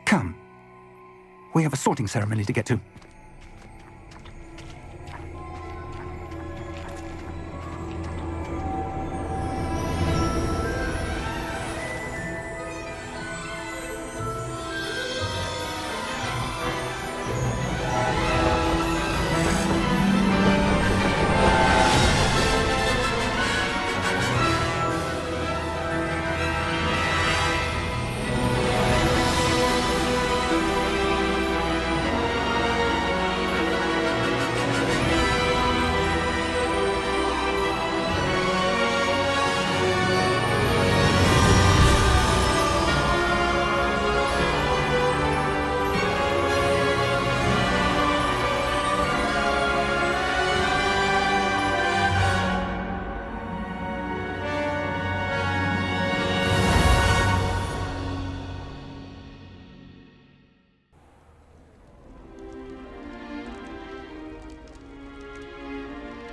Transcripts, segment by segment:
Come. We have a sorting ceremony to get to.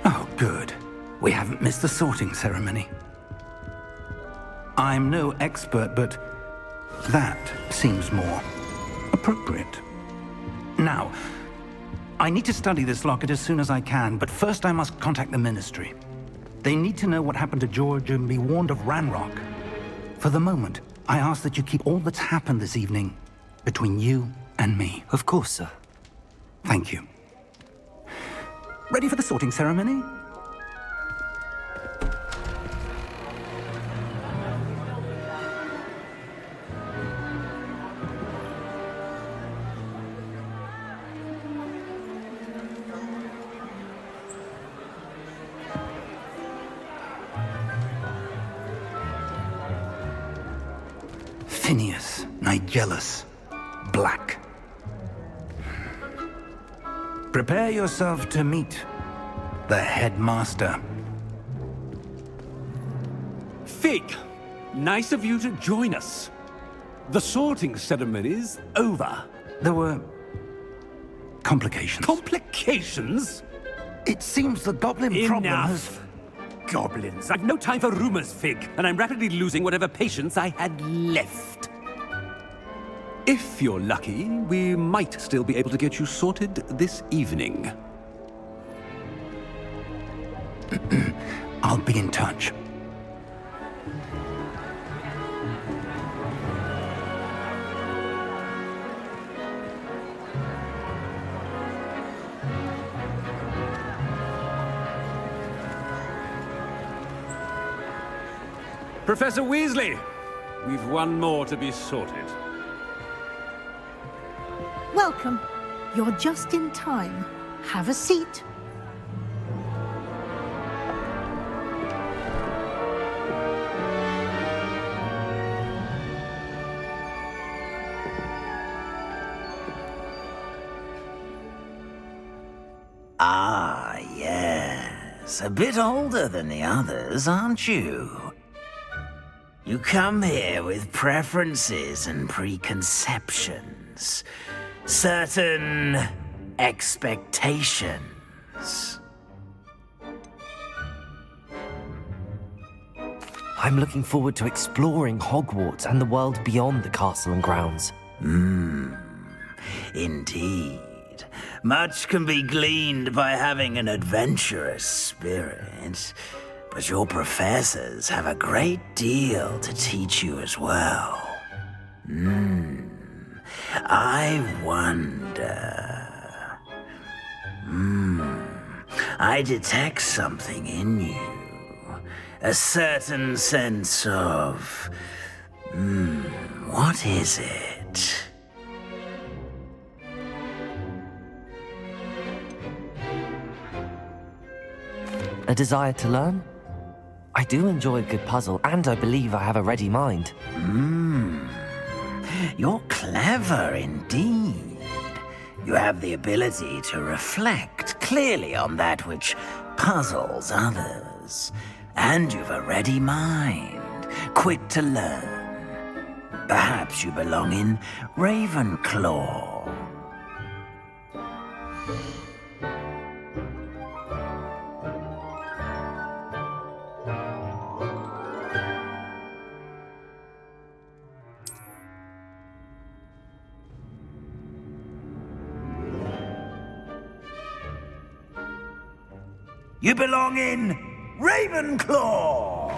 Oh, good. We haven't missed the sorting ceremony. I'm no expert, but that seems more appropriate. Now, I need to study this locket as soon as I can, but first I must contact the Ministry. They need to know what happened to George and be warned of Ranrock. For the moment, I ask that you keep all that's happened this evening between you and me. Of course, sir. Thank you. Ready for the sorting ceremony? Phineas, Nigellus, Black. Prepare yourself to meet the headmaster. Fig, nice of you to join us. The sorting ceremony's over. There were complications. Complications? It seems the goblin problem has... Enough. Goblins. I've no time for rumors, Fig, and I'm rapidly losing whatever patience I had left. If you're lucky, we might still be able to get you sorted this evening. I'll be in touch. Professor Weasley, we've one more to be sorted. Welcome. You're just in time. Have a seat. Ah, yes. A bit older than the others, aren't you? You come here with preferences and preconceptions. Certain expectations. I'm looking forward to exploring Hogwarts and the world beyond the castle and grounds. Indeed. Much can be gleaned by having an adventurous spirit, but your professors have a great deal to teach you as well. I wonder... I detect something in you. A certain sense of... what is it? A desire to learn? I do enjoy a good puzzle, and I believe I have a ready mind. You're clever indeed. You have the ability to reflect clearly on that which puzzles others. And you've a ready mind, quick to learn. Perhaps you belong in Ravenclaw. You belong in Ravenclaw!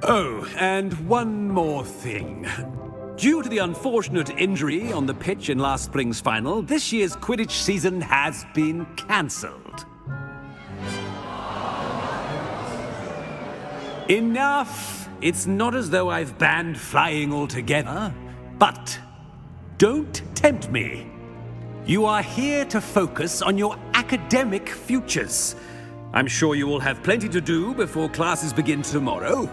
Oh, and one more thing. Due to the unfortunate injury on the pitch in last spring's final, this year's Quidditch season has been cancelled. Enough! It's not as though I've banned flying altogether, but don't tempt me. You are here to focus on your academic futures. I'm sure you will have plenty to do before classes begin tomorrow.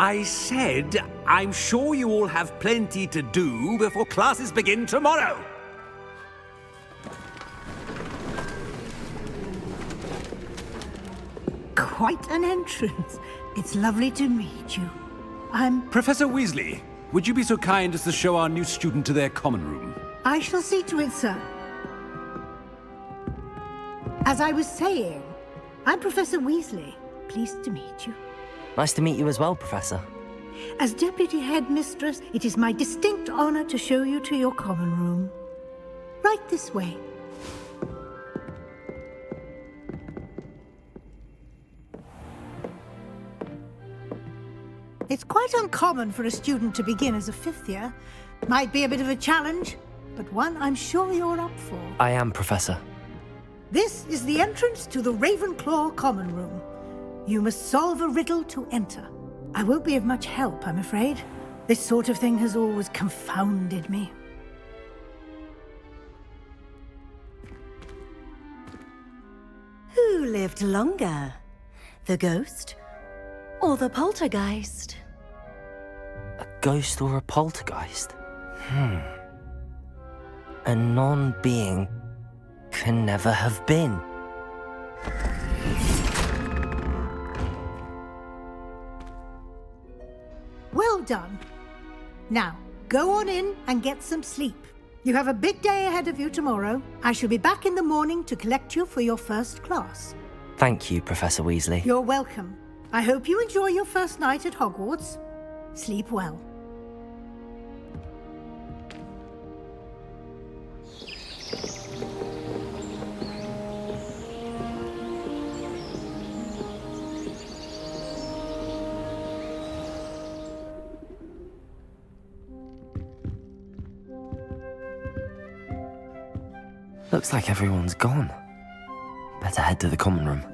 I said, I'm sure you all have plenty to do before classes begin tomorrow. Quite an entrance. It's lovely to meet you. Professor Weasley, would you be so kind as to show our new student to their common room? I shall see to it, sir. As I was saying, I'm Professor Weasley. Pleased to meet you. Nice to meet you as well, Professor. As Deputy Headmistress, it is my distinct honor to show you to your common room. Right this way. It's quite uncommon for a student to begin as a fifth year. Might be a bit of a challenge, but one I'm sure you're up for. I am, Professor. This is the entrance to the Ravenclaw common room. You must solve a riddle to enter. I won't be of much help, I'm afraid. This sort of thing has always confounded me. Who lived longer? The ghost or the poltergeist? A ghost or a poltergeist? A non-being can never have been. Well done. Now, go on in and get some sleep. You have a big day ahead of you tomorrow. I shall be back in the morning to collect you for your first class. Thank you, Professor Weasley. You're welcome. I hope you enjoy your first night at Hogwarts. Sleep well. Looks like everyone's gone. Better head to the common room.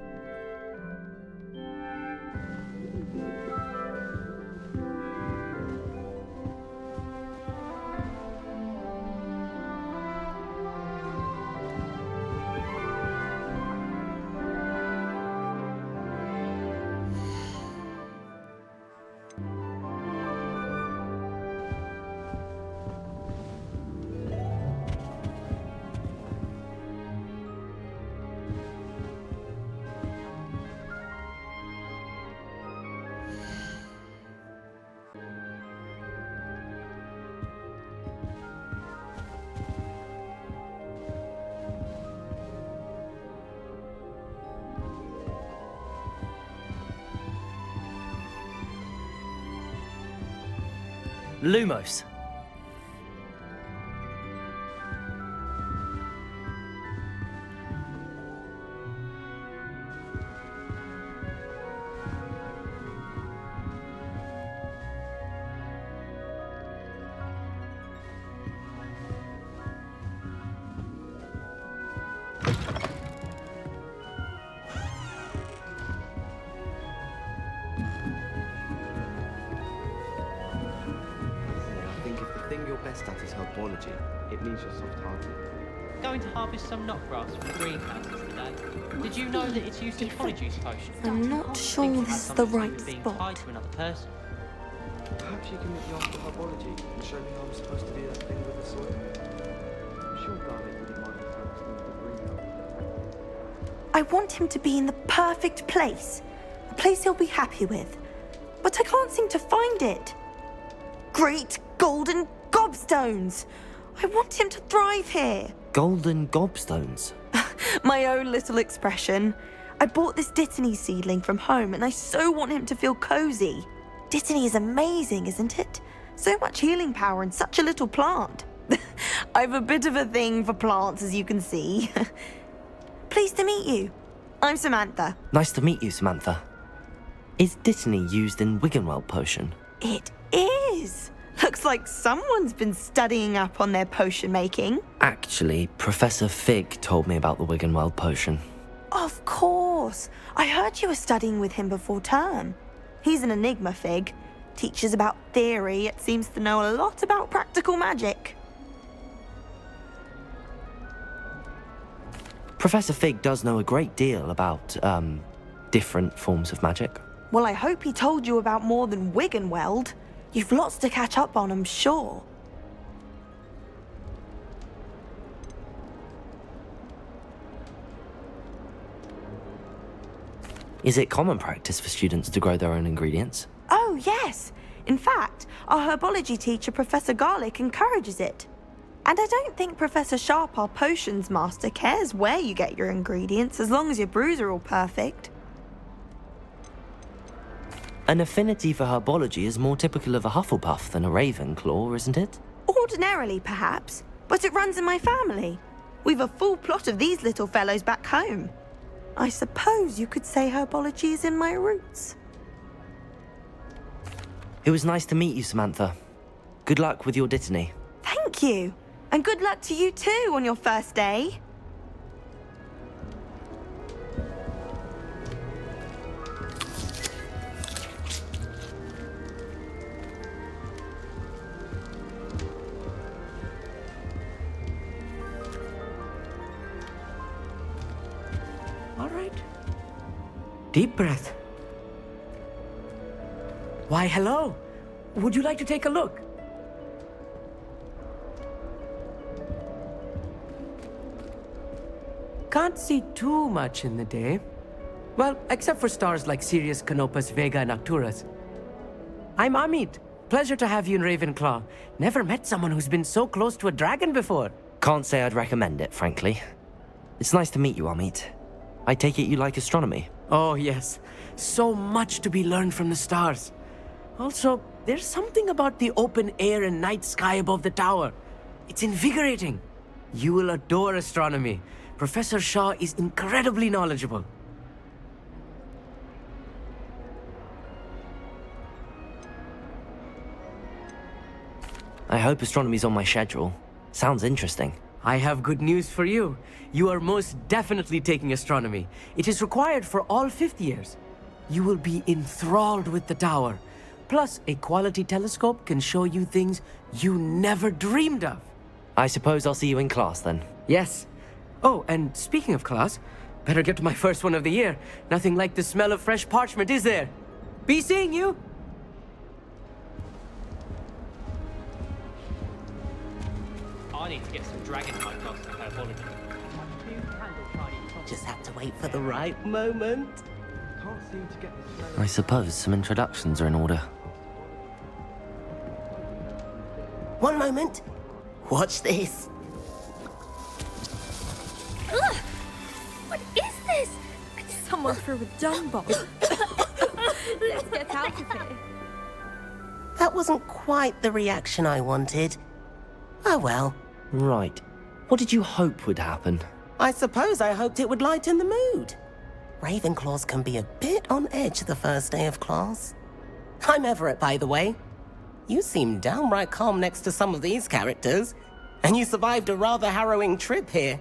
Lumos. That is herbology. It means you're soft-hearted. Going to harvest some knotgrass from greenhouses today. Did you know that it's used in polyjuice potions? I'm not sure this is the right Being spot. tied to another person. Perhaps you can meet me after herbology and show me how I'm supposed to do that thing with the soil. I'm sure Garlic wouldn't mind if I was in the greenhouse. I want him to be in the perfect place. A place he'll be happy with. But I can't seem to find it. Great golden gobstones! I want him to thrive here. Golden gobstones. My own little expression. I bought this Dittany seedling from home and I so want him to feel cozy. Dittany is amazing, isn't it? So much healing power in such a little plant. I've a bit of a thing for plants, as you can see. Pleased to meet you. I'm Samantha. Nice to meet you, Samantha. Is Dittany used in Wiggenweld potion? It is. Looks like someone's been studying up on their potion making. Actually, Professor Fig told me about the Wiggenweld potion. Of course. I heard you were studying with him before term. He's an enigma, Fig. Teaches about theory, yet seems to know a lot about practical magic. Professor Fig does know a great deal about, different forms of magic. Well, I hope he told you about more than Wiggenweld. You've lots to catch up on, I'm sure. Is it common practice for students to grow their own ingredients? Oh, yes. In fact, our herbology teacher, Professor Garlick, encourages it. And I don't think Professor Sharp, our potions master, cares where you get your ingredients as long as your brews are all perfect. An affinity for herbology is more typical of a Hufflepuff than a Ravenclaw, isn't it? Ordinarily, perhaps, but it runs in my family. We've a full plot of these little fellows back home. I suppose you could say herbology is in my roots. It was nice to meet you, Samantha. Good luck with your Dittany. Thank you. And good luck to you too on your first day. All right. Deep breath. Why, hello. Would you like to take a look? Can't see too much in the day. Well, except for stars like Sirius, Canopus, Vega, and Arcturus. I'm Amit. Pleasure to have you in Ravenclaw. Never met someone who's been so close to a dragon before. Can't say I'd recommend it, frankly. It's nice to meet you, Amit. I take it you like astronomy? Oh, yes. So much to be learned from the stars. Also, there's something about the open air and night sky above the tower. It's invigorating. You will adore astronomy. Professor Shaw is incredibly knowledgeable. I hope astronomy's on my schedule. Sounds interesting. I have good news for you. You are most definitely taking astronomy. It is required for all 5th years. You will be enthralled with the tower. Plus, a quality telescope can show you things you never dreamed of. I suppose I'll see you in class then. Yes. Oh, and speaking of class, better get to my first one of the year. Nothing like the smell of fresh parchment, is there? Be seeing you! I need to get some dragon in my class for herbology. Just have to wait for the right moment. Can't seem to get this I suppose some introductions are in order. One moment. Watch this. Ugh! What is this? Someone threw a dung bomb. Let's get out of here. That wasn't quite the reaction I wanted. Oh well. Right. What did you hope would happen? I suppose I hoped it would lighten the mood. Ravenclaws can be a bit on edge the first day of class. I'm Everett, by the way. You seem downright calm next to some of these characters, and you survived a rather harrowing trip here.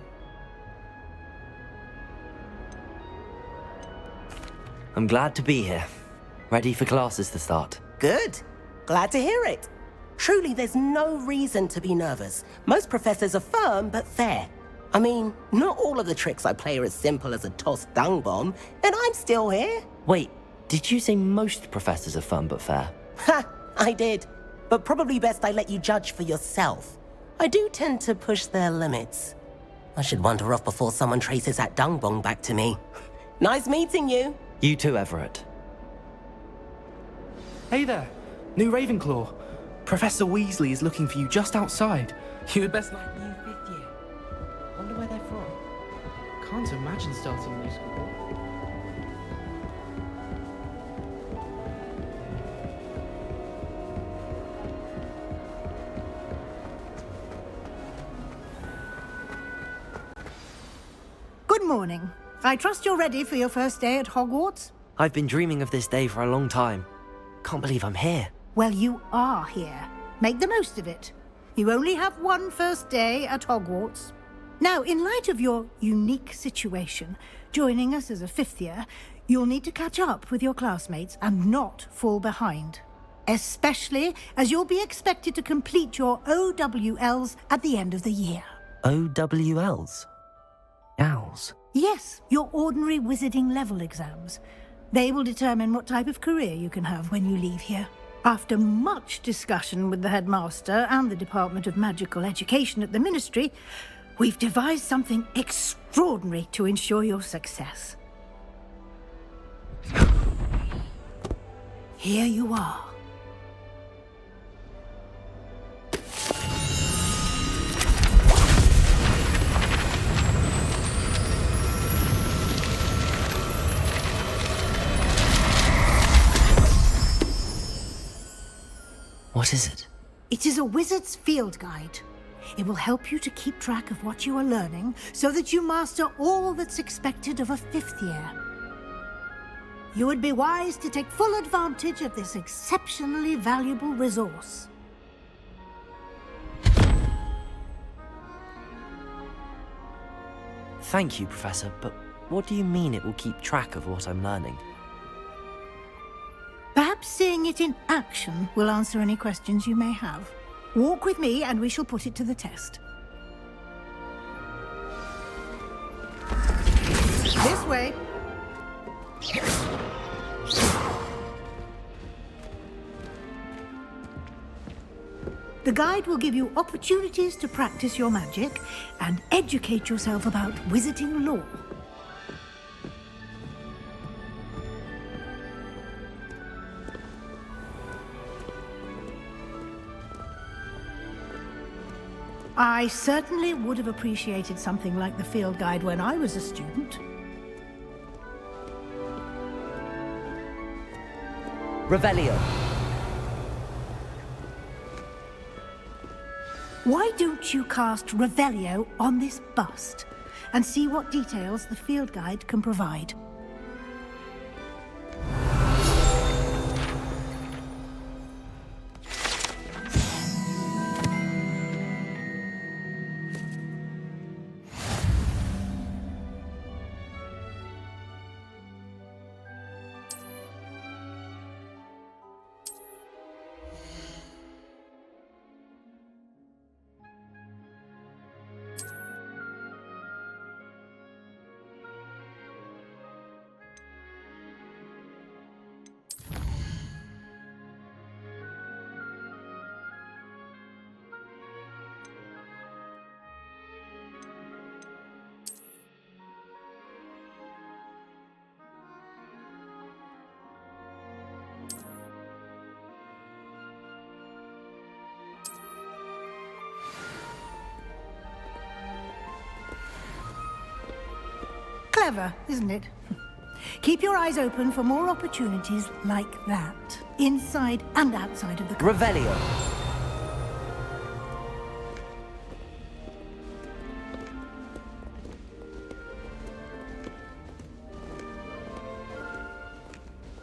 I'm glad to be here. Ready for classes to start. Good. Glad to hear it. Truly, there's no reason to be nervous. Most professors are firm but fair. I mean, not all of the tricks I play are as simple as a tossed dung bomb, and I'm still here. Wait, did you say most professors are fun but fair? Ha! I did. But probably best I let you judge for yourself. I do tend to push their limits. I should wander off before someone traces that dung bomb back to me. Nice meeting you. You too, Everett. Hey there, new Ravenclaw. Professor Weasley is looking for you just outside. You best not new fifth year. Wonder where they're from. Can't imagine starting new school. Good morning. I trust you're ready for your first day at Hogwarts? I've been dreaming of this day for a long time. Can't believe I'm here. Well, you are here. Make the most of it. You only have one first day at Hogwarts. Now, in light of your unique situation, joining us as a fifth year, you'll need to catch up with your classmates and not fall behind. Especially as you'll be expected to complete your OWLs at the end of the year. OWLs? Owls? Yes, your ordinary wizarding level exams. They will determine what type of career you can have when you leave here. After much discussion with the headmaster and the Department of Magical Education at the Ministry, we've devised something extraordinary to ensure your success. Here you are. What is it? It is a wizard's field guide. It will help you to keep track of what you are learning so that you master all that's expected of a fifth year. You would be wise to take full advantage of this exceptionally valuable resource. Thank you, Professor, but what do you mean it will keep track of what I'm learning? Perhaps seeing it in action will answer any questions you may have. Walk with me and we shall put it to the test. This way. The guide will give you opportunities to practice your magic and educate yourself about wizarding lore. I certainly would have appreciated something like the field guide when I was a student. Revelio. Why don't you cast Revelio on this bust and see what details the field guide can provide? Clever, isn't it? Keep your eyes open for more opportunities like that, inside and outside of the... Revelio.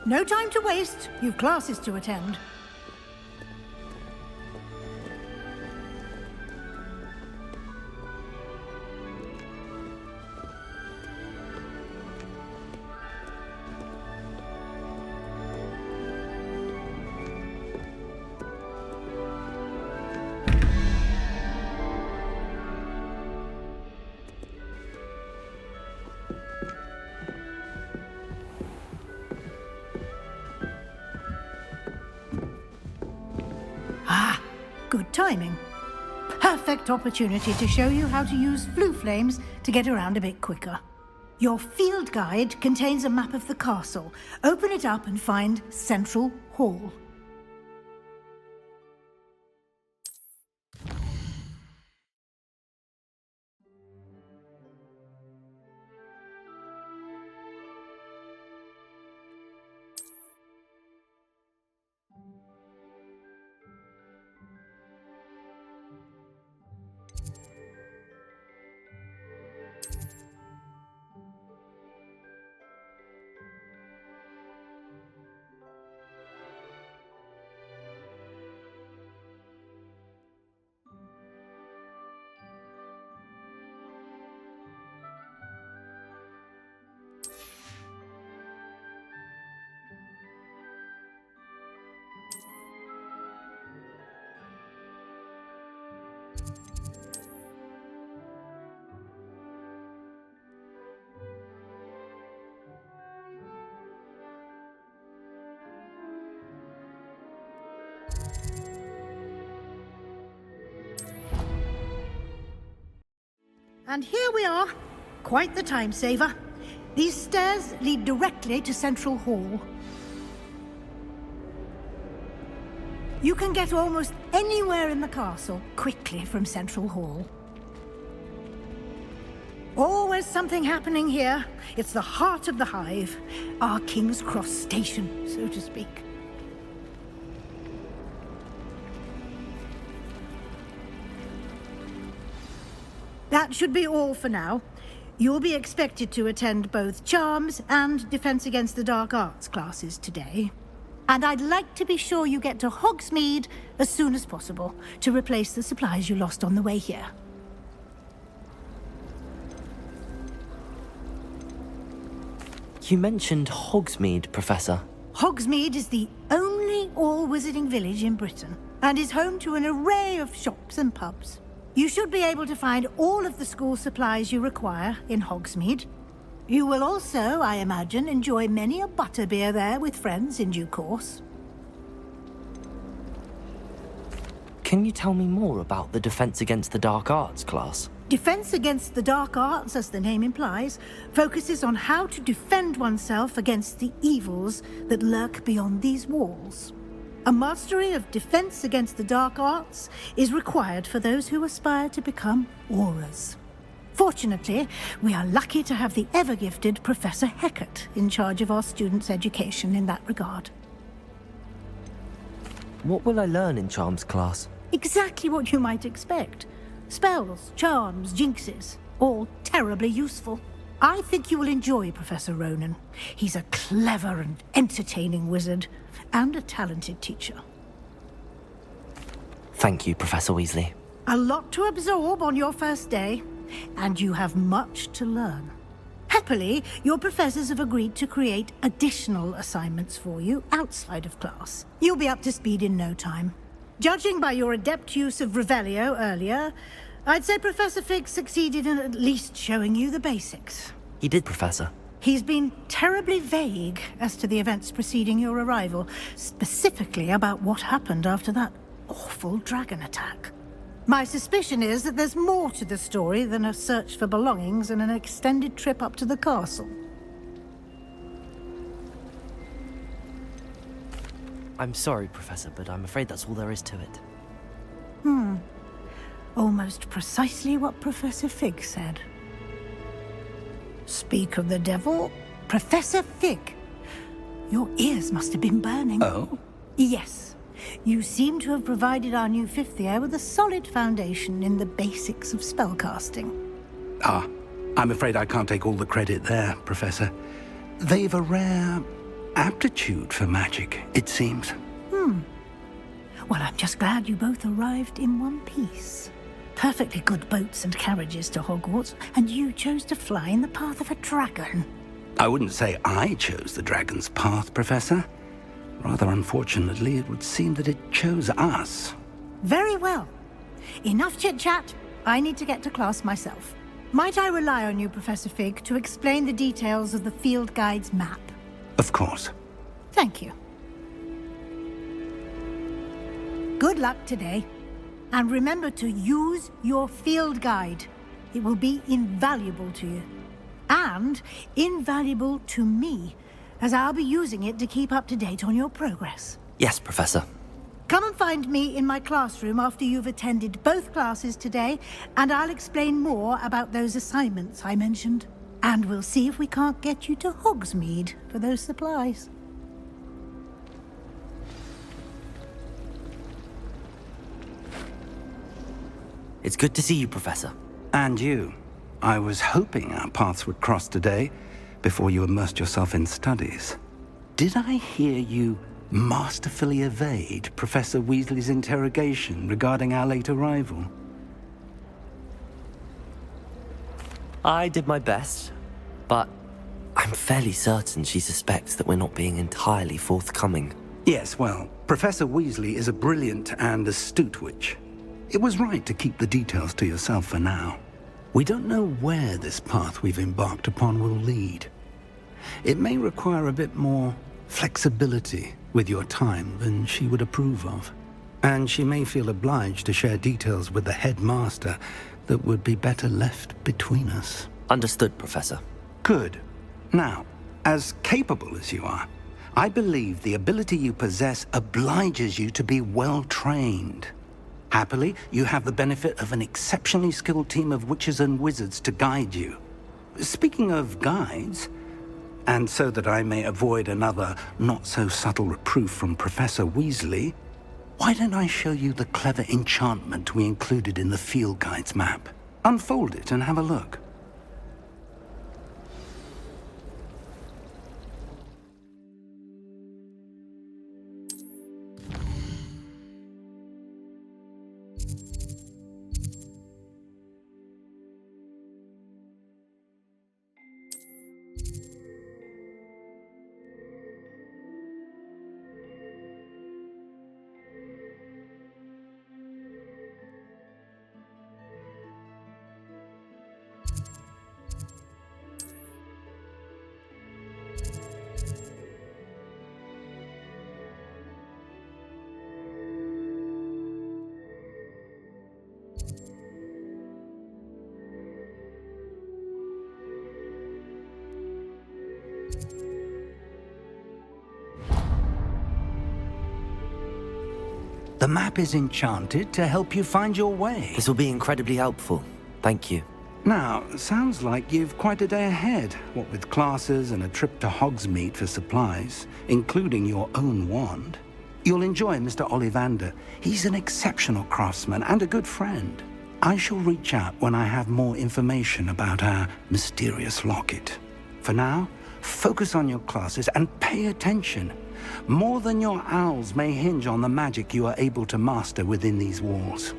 No time to waste. You've classes to attend. Good timing. Perfect opportunity to show you how to use flue flames to get around a bit quicker. Your field guide contains a map of the castle. Open it up and find Central Hall. And here we are. Quite the time saver. These stairs lead directly to Central Hall. You can get almost anywhere in the castle quickly from Central Hall. Always something happening here. It's the heart of the hive, our King's Cross station, so to speak. That should be all for now. You'll be expected to attend both Charms and Defense Against the Dark Arts classes today. And I'd like to be sure you get to Hogsmeade as soon as possible to replace the supplies you lost on the way here. You mentioned Hogsmeade, Professor. Hogsmeade is the only all-wizarding village in Britain and is home to an array of shops and pubs. You should be able to find all of the school supplies you require in Hogsmeade. You will also, I imagine, enjoy many a butterbeer there with friends in due course. Can you tell me more about the Defense Against the Dark Arts class? Defense Against the Dark Arts, as the name implies, focuses on how to defend oneself against the evils that lurk beyond these walls. A mastery of Defense Against the Dark Arts is required for those who aspire to become Aurors. Fortunately, we are lucky to have the ever-gifted Professor Hecat in charge of our students' education in that regard. What will I learn in Charms class? Exactly what you might expect. Spells, charms, jinxes, all terribly useful. I think you will enjoy Professor Ronan. He's a clever and entertaining wizard, and a talented teacher. Thank you, Professor Weasley. A lot to absorb on your first day, and you have much to learn. Happily, your professors have agreed to create additional assignments for you outside of class. You'll be up to speed in no time. Judging by your adept use of Revelio earlier, I'd say Professor Fig succeeded in at least showing you the basics. He did, Professor. He's been terribly vague as to the events preceding your arrival, specifically about what happened after that awful dragon attack. My suspicion is that there's more to the story than a search for belongings and an extended trip up to the castle. I'm sorry, Professor, but I'm afraid that's all there is to it. Almost precisely what Professor Fig said. Speak of the devil, Professor Fig. Your ears must have been burning. Oh? Yes. You seem to have provided our new fifth year with a solid foundation in the basics of spellcasting. Ah, I'm afraid I can't take all the credit there, Professor. They've a rare aptitude for magic, it seems. Well, I'm just glad you both arrived in one piece. Perfectly good boats and carriages to Hogwarts, and you chose to fly in the path of a dragon. I wouldn't say I chose the dragon's path, Professor. Rather unfortunately, it would seem that it chose us. Very well. Enough chit-chat. I need to get to class myself. Might I rely on you, Professor Fig, to explain the details of the field guide's map? Of course. Thank you. Good luck today. And remember to use your field guide. It will be invaluable to you. And invaluable to me, as I'll be using it to keep up to date on your progress. Yes, Professor. Come and find me in my classroom after you've attended both classes today, and I'll explain more about those assignments I mentioned. And we'll see if we can't get you to Hogsmeade for those supplies. It's good to see you, Professor. And you. I was hoping our paths would cross today, before you immersed yourself in studies. Did I hear you masterfully evade Professor Weasley's interrogation regarding our late arrival? I did my best, but I'm fairly certain she suspects that we're not being entirely forthcoming. Yes, well, Professor Weasley is a brilliant and astute witch. It was right to keep the details to yourself for now. We don't know where this path we've embarked upon will lead. It may require a bit more flexibility with your time than she would approve of. And she may feel obliged to share details with the headmaster that would be better left between us. Understood, Professor. Good. Now, as capable as you are, I believe the ability you possess obliges you to be well trained. Happily, you have the benefit of an exceptionally skilled team of witches and wizards to guide you. Speaking of guides, and so that I may avoid another not-so-subtle reproof from Professor Weasley, why don't I show you the clever enchantment we included in the field guide's map? Unfold it and have a look. The map is enchanted to help you find your way. This will be incredibly helpful. Thank you. Now, sounds like you've quite a day ahead, what with classes and a trip to Hogsmeade for supplies, including your own wand. You'll enjoy Mr. Ollivander. He's an exceptional craftsman and a good friend. I shall reach out when I have more information about our mysterious locket. For now, focus on your classes and pay attention. More than your owls may hinge on the magic you are able to master within these walls.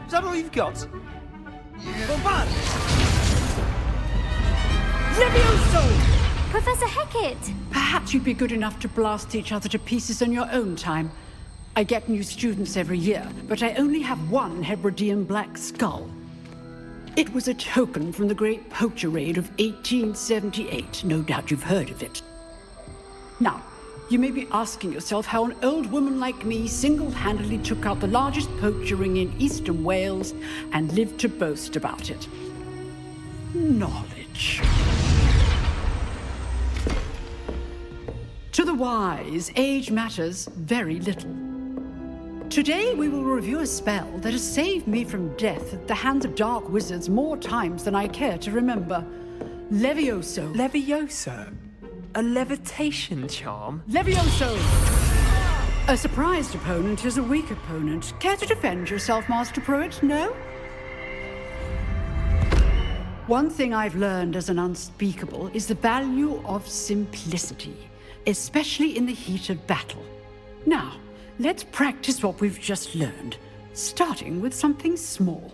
Is that all you've got? Bombard! Levioso! Professor Hecat! Perhaps you'd be good enough to blast each other to pieces in your own time. I get new students every year, but I only have one Hebridean black skull. It was a token from the Great Poacher Raid of 1878. No doubt you've heard of it. Now, you may be asking yourself how an old woman like me single-handedly took out the largest poacher ring in eastern Wales and lived to boast about it. Knowledge. To the wise, age matters very little. Today we will review a spell that has saved me from death at the hands of dark wizards more times than I care to remember. Levioso. Levioso? A levitation charm? Levioso! A surprised opponent is a weak opponent. Care to defend yourself, Master Pruitt? No? One thing I've learned as an unspeakable is the value of simplicity, especially in the heat of battle. Now, let's practice what we've just learned, starting with something small.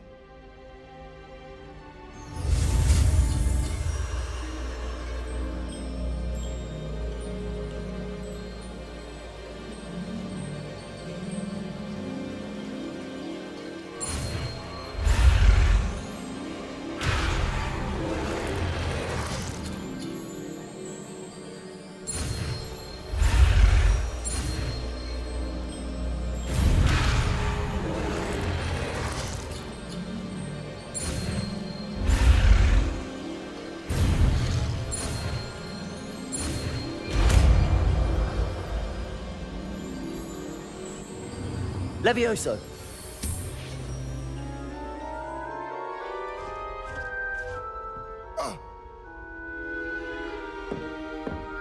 Levioso.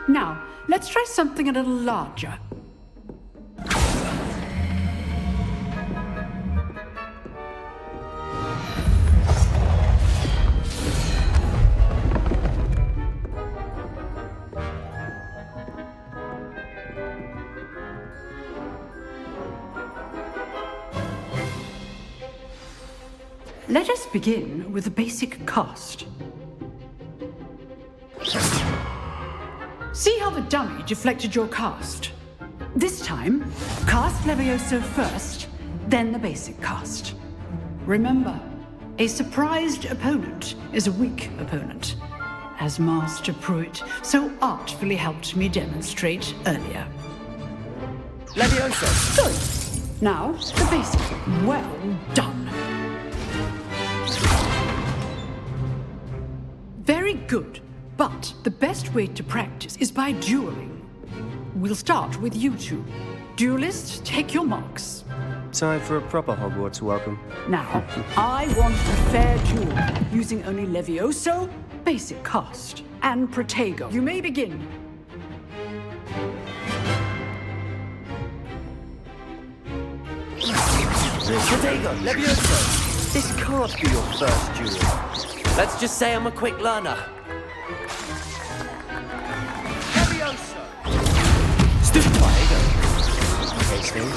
Now, let's try something a little larger. Let us begin with the basic cast. See how the dummy deflected your cast? This time, cast Levioso first, then the basic cast. Remember, a surprised opponent is a weak opponent, as Master Pruitt so artfully helped me demonstrate earlier. Levioso. Good. Now, the basic. Well done. Very good, but the best way to practice is by dueling. We'll start with you two. Duelists, take your marks. Time for a proper Hogwarts welcome. Now, I want a fair duel, using only Levioso, basic cast, and Protego. You may begin. Protego, Levioso. This can't be your first duel. Let's just say I'm a quick learner. Levioso. Stupid Protego. Okay, Steve.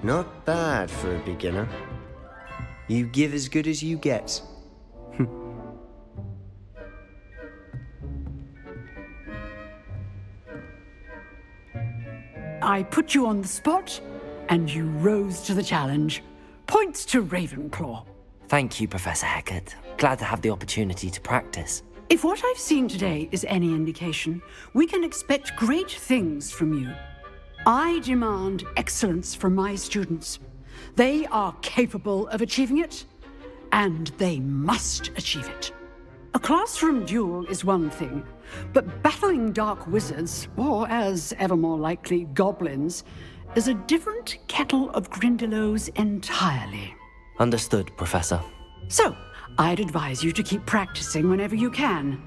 Not bad for a beginner. You give as good as you get. I put you on the spot, and you rose to the challenge. Points to Ravenclaw. Thank you, Professor Hecat. Glad to have the opportunity to practice. If what I've seen today is any indication, we can expect great things from you. I demand excellence from my students. They are capable of achieving it, and they must achieve it. A classroom duel is one thing, but battling dark wizards, or as ever more likely, goblins, is a different kettle of Grindylows entirely. Understood, Professor. So, I'd advise you to keep practicing whenever you can.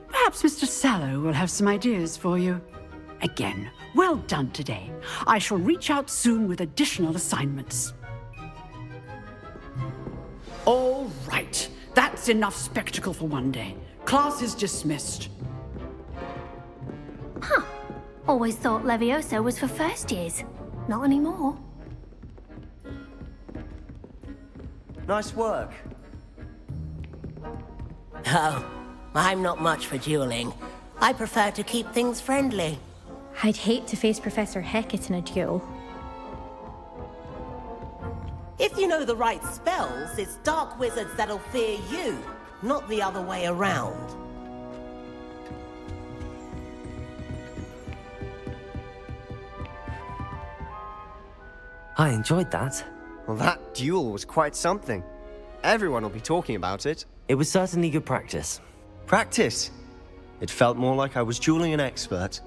Perhaps Mr. Sallow will have some ideas for you. Again, well done today. I shall reach out soon with additional assignments. All right. That's enough spectacle for one day. Class is dismissed. Huh. Always thought Levioso was for first years. Not anymore. Nice work. Oh, I'm not much for dueling. I prefer to keep things friendly. I'd hate to face Professor Hecat in a duel. If you know the right spells, it's dark wizards that'll fear you, not the other way around. I enjoyed that. Well, that duel was quite something. Everyone will be talking about it. It was certainly good practice. Practice? It felt more like I was dueling an expert.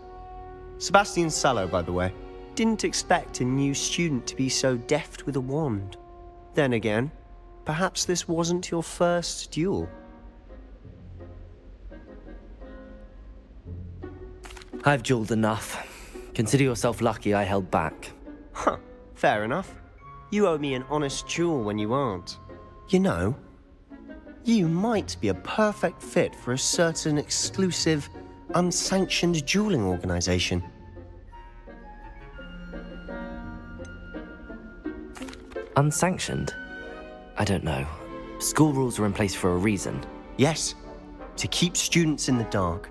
Sebastian Sallow, by the way. Didn't expect a new student to be so deft with a wand. Then again, perhaps this wasn't your first duel. I've dueled enough. Consider yourself lucky I held back. Huh, fair enough. You owe me an honest duel when you aren't. You know, you might be a perfect fit for a certain exclusive, unsanctioned dueling organization. Unsanctioned? I don't know. School rules are in place for a reason. Yes, to keep students in the dark.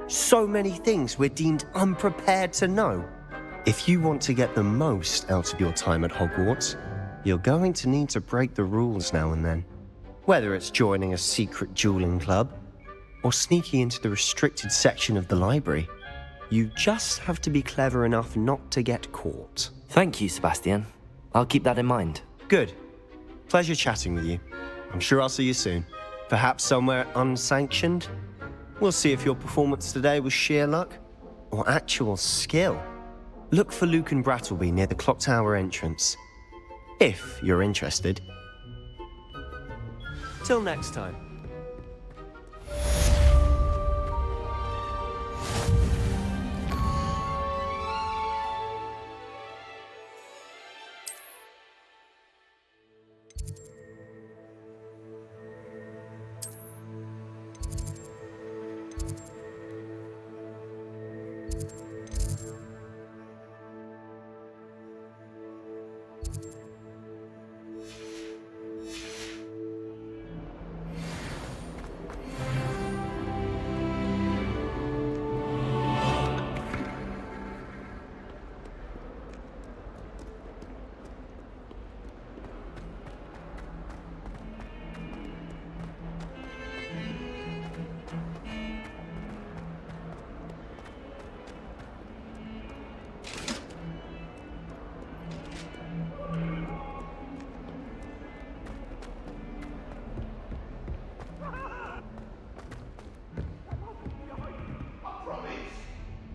So many things we're deemed unprepared to know. If you want to get the most out of your time at Hogwarts, you're going to need to break the rules now and then. Whether it's joining a secret dueling club, or sneaking into the restricted section of the library, you just have to be clever enough not to get caught. Thank you, Sebastian. I'll keep that in mind. Good. Pleasure chatting with you. I'm sure I'll see you soon. Perhaps somewhere unsanctioned? We'll see if your performance today was sheer luck or actual skill. Look for Luke and Brattleby near the clock tower entrance, if you're interested. Till next time.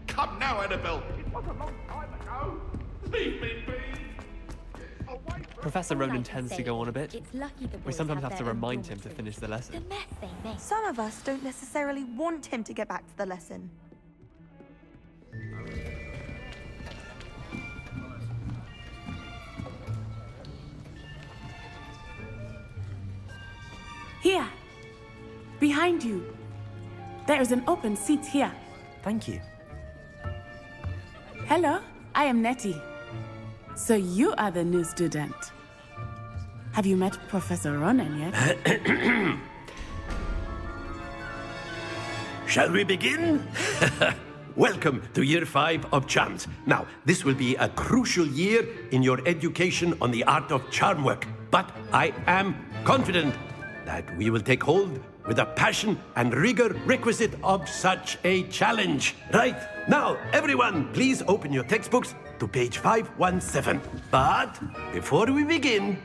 Come now, Annabelle. It was a long time ago. Leave me be. Professor Ronan tends to go on a bit. It's lucky the We boys sometimes have have to their own remind him to dormitories. finish the lesson. The mess they make. Some of us don't necessarily want him to get back to the lesson. Here! Behind you! There is an open seat here. Thank you. Hello, I am Nettie. So you are the new student. Have you met Professor Ronan yet? Shall we begin? Welcome to Year 5 of Charms. Now, this will be a crucial year in your education on the art of charm work, but I am confident that we will take hold with the passion and rigor requisite of such a challenge. Right, now, everyone, please open your textbooks to page 517. But before we begin,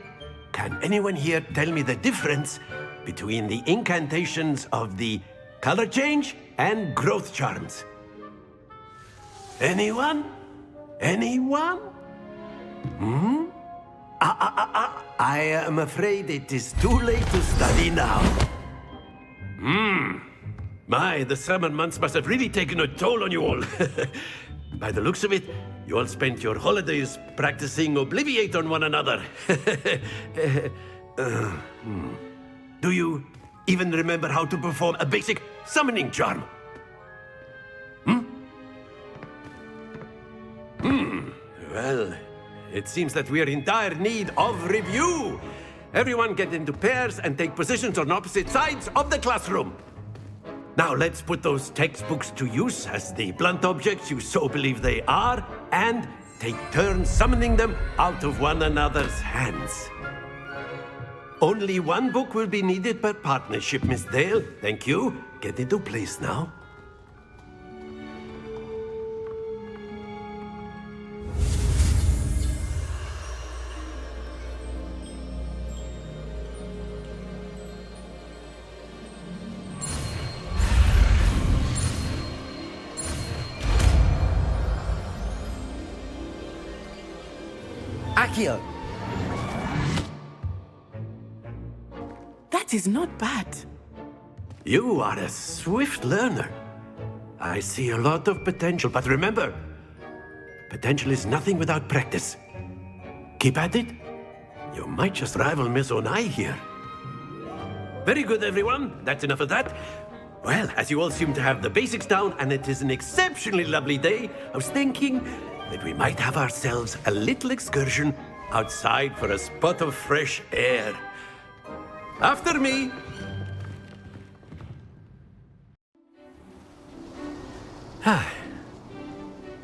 can anyone here tell me the difference between the incantations of the color change and growth charms? Anyone? Anyone? I am afraid it is too late to study now. My, the summer months must have really taken a toll on you all. By the looks of it, you all spent your holidays practicing Obliviate on one another. Do you even remember how to perform a basic summoning charm? Well, it seems that we are in dire need of review. Everyone get into pairs and take positions on opposite sides of the classroom. Now let's put those textbooks to use as the blunt objects you so believe they are, and take turns summoning them out of one another's hands. Only one book will be needed per partnership, Miss Dale. Thank you. Get into place now. Accio! That is not bad. You are a swift learner. I see a lot of potential, but remember, potential is nothing without practice. Keep at it. You might just rival Miss Onai here. Very good, everyone. That's enough of that. Well, as you all seem to have the basics down, and it is an exceptionally lovely day, I was thinking that we might have ourselves a little excursion outside for a spot of fresh air. After me.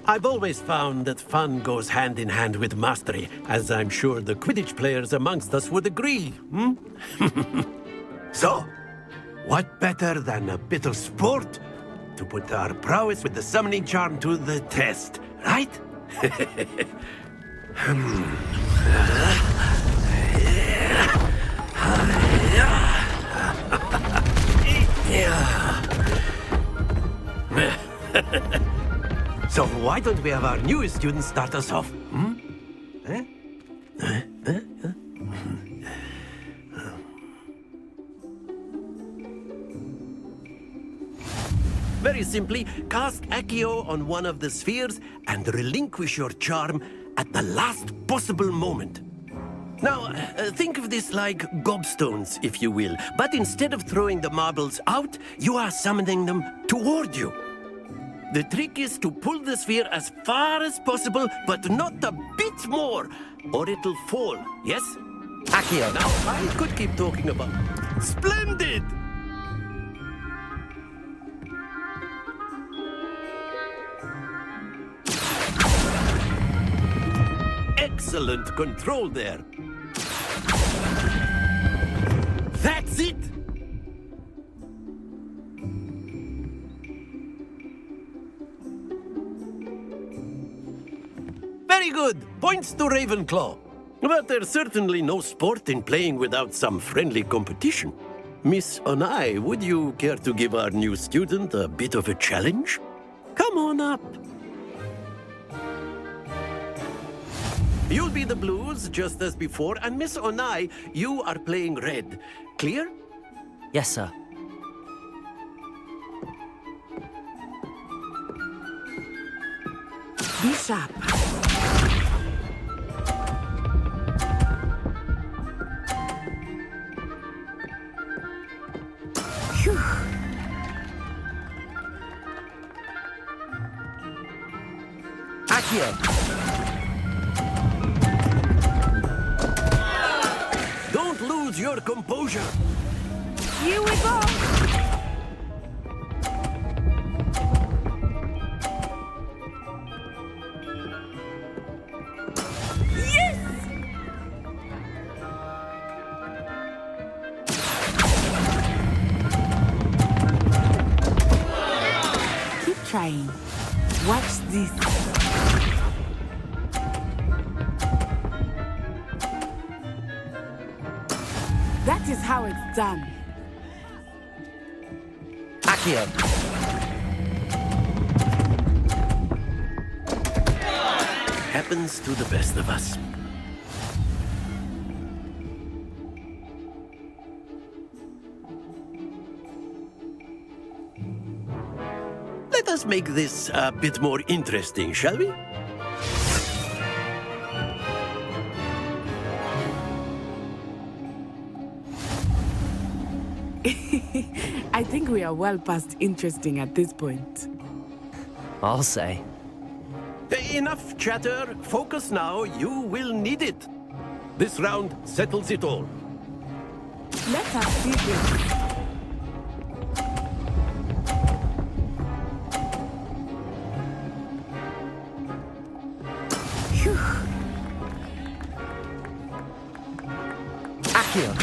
I've always found that fun goes hand in hand with mastery, as I'm sure the Quidditch players amongst us would agree. So, what better than a bit of sport to put our prowess with the summoning charm to the test, right? So why don't we have our newest student start us off? Hmm? Eh? Very simply, cast Accio on one of the spheres and relinquish your charm at the last possible moment. Now, think of this like gobstones, if you will, but instead of throwing the marbles out, you are summoning them toward you. The trick is to pull the sphere as far as possible, but not a bit more, or it'll fall, yes? Accio. Now, I could keep talking about... Splendid! Excellent control there. That's it! Very good. Points to Ravenclaw. But there's certainly no sport in playing without some friendly competition. Miss Onai, would you care to give our new student a bit of a challenge? Come on up. You'll be the blues, just as before, and Miss Onai, you are playing red. Clear? Yes, sir. Be sharp. Phew. Accio. Don't lose your composure. Here we go. Yes! Keep trying. Watch this. That is how it's done. Accio. Happens to the best of us. Let us make this a bit more interesting, shall we? I think we are well past interesting at this point. I'll say. Enough chatter. Focus now. You will need it. This round settles it all. Let us see this. Phew. Accio.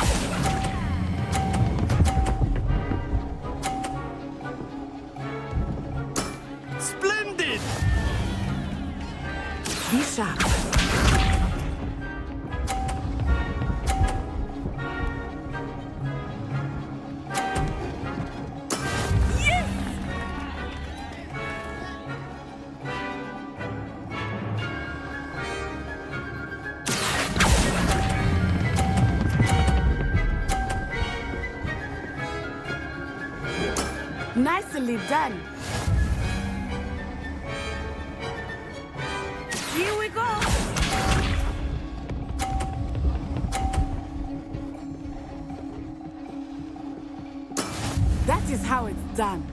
Splendid! Be sharp. Yes! Nicely done. Here we go. That is how it's done.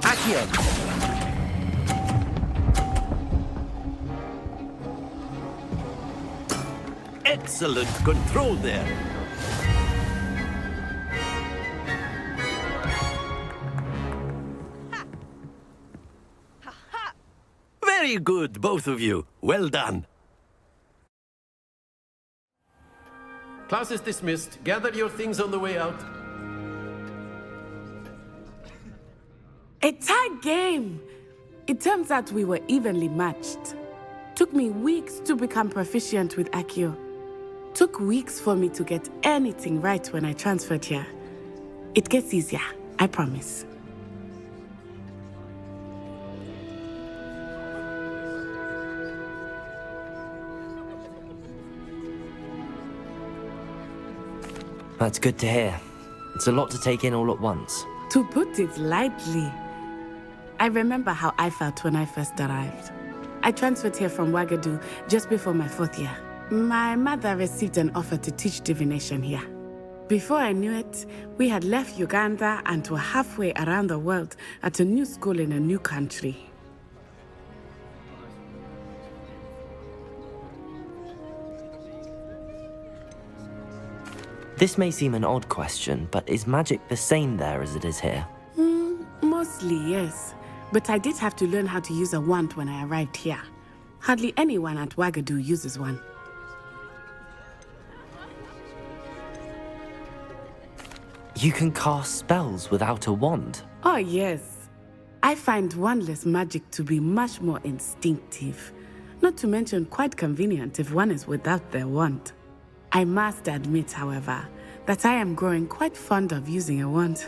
Accio. Excellent control there. Very good, both of you. Well done. Class is dismissed. Gather your things on the way out. A tight game. It turns out we were evenly matched. Took me weeks to become proficient with Accio. Took weeks for me to get anything right when I transferred here. It gets easier. I promise. That's good to hear. It's a lot to take in all at once. To put it lightly, I remember how I felt when I first arrived. I transferred here from Wagadu just before my 4th year. My mother received an offer to teach divination here. Before I knew it, we had left Uganda and were halfway around the world at a new school in a new country. This may seem an odd question, but is magic the same there as it is here? Mostly, yes. But I did have to learn how to use a wand when I arrived here. Hardly anyone at Wagadu uses one. You can cast spells without a wand? Oh, yes. I find wandless magic to be much more instinctive. Not to mention quite convenient if one is without their wand. I must admit, however, that I am growing quite fond of using a wand.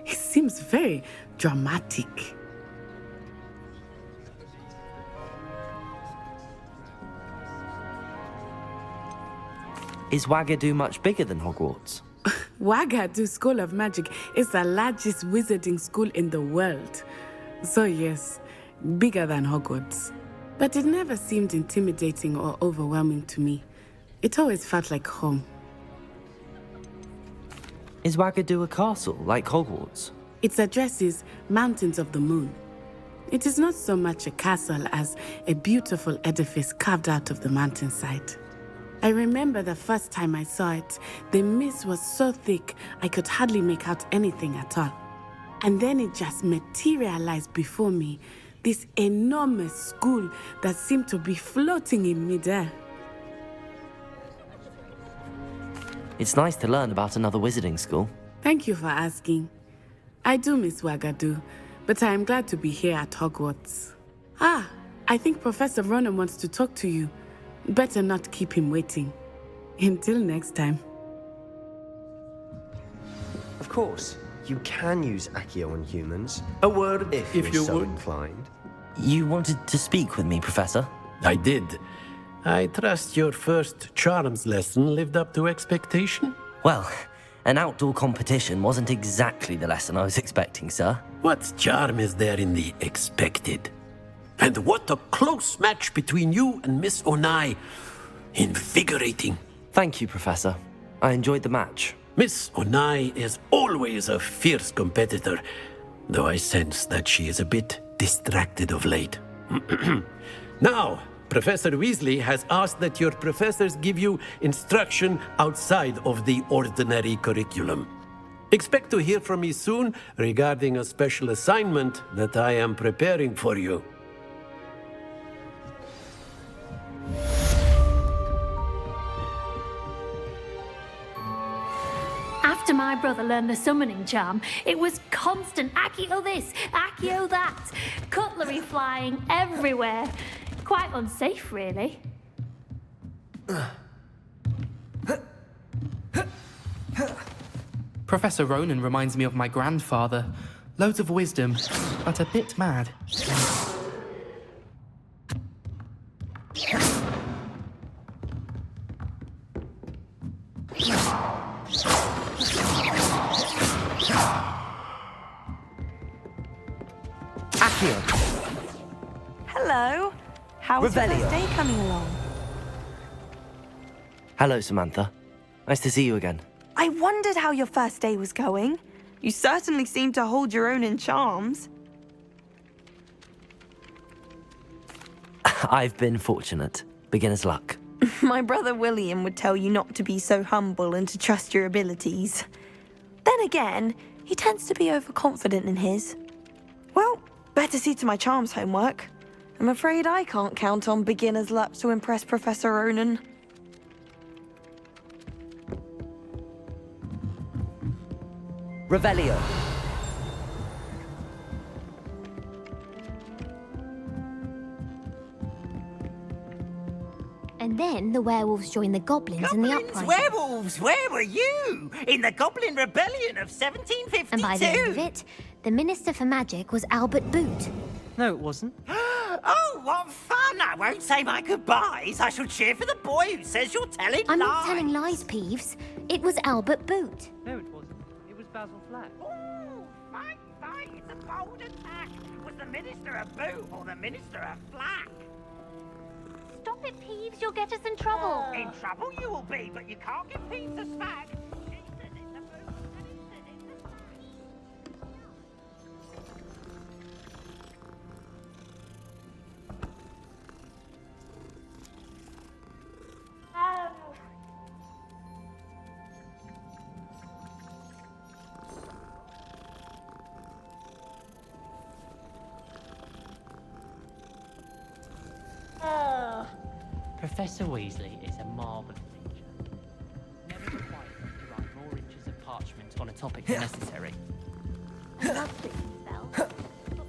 It seems very dramatic. Is Wagadu much bigger than Hogwarts? Wagadu School of Magic is the largest wizarding school in the world. So yes, bigger than Hogwarts. But it never seemed intimidating or overwhelming to me. It always felt like home. Is Wagadu a castle, like Hogwarts? Its address is Mountains of the Moon. It is not so much a castle as a beautiful edifice carved out of the mountainside. I remember the first time I saw it, the mist was so thick I could hardly make out anything at all. And then it just materialized before me, this enormous school that seemed to be floating in midair. It's nice to learn about another wizarding school. Thank you for asking. I do miss Wagadu, but I am glad to be here at Hogwarts. Ah, I think Professor Ronan wants to talk to you. Better not keep him waiting. Until next time. Of course, you can use Accio on humans. A word, if you you're so would. inclined. You wanted to speak with me, Professor? I did. I trust your first charms lesson lived up to expectation? Well, an outdoor competition wasn't exactly the lesson I was expecting, sir. What charm is there in the expected? And what a close match between you and Miss Onai. Invigorating. Thank you, Professor. I enjoyed the match. Miss Onai is always a fierce competitor, though I sense that she is a bit distracted of late. Now, Professor Weasley has asked that your professors give you instruction outside of the ordinary curriculum. Expect to hear from me soon regarding a special assignment that I am preparing for you. After my brother learned the summoning charm, it was constant Accio this, Accio that, cutlery flying everywhere. Quite unsafe, really. Professor Ronan reminds me of my grandfather. Loads of wisdom, but a bit mad. Hello. How's your first day coming along? Hello, Samantha. Nice to see you again. I wondered how your first day was going. You certainly seem to hold your own in charms. I've been fortunate. Beginner's luck. My brother William would tell you not to be so humble and to trust your abilities. Then again, he tends to be overconfident in his. Well, better see to my charms homework. I'm afraid I can't count on beginner's luck to impress Professor Ronan. Revelio. And then the werewolves joined the goblins in the uprising. Werewolves, where were you? In the Goblin Rebellion of 1752? And by the end of it, the Minister for Magic was Albert Boot. No, it wasn't. Oh, what fun! I won't say my goodbyes. I shall cheer for the boy who says you're telling I'm lies. not telling lies, Peeves. It was Albert Boot. No, it wasn't. It was Basil Flack. Ooh, fight! It's a bold attack. Was the Minister a boot or the Minister a flack? Stop it, Peeves. You'll get us in trouble. In trouble you will be, but you can't give Peeves a smack. She says it's a boot, and he says it's a flack. Professor Weasley is a marvellous teacher. Never requires us to write more inches of parchment on a topic than necessary. I love fixing spells. But my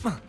brother...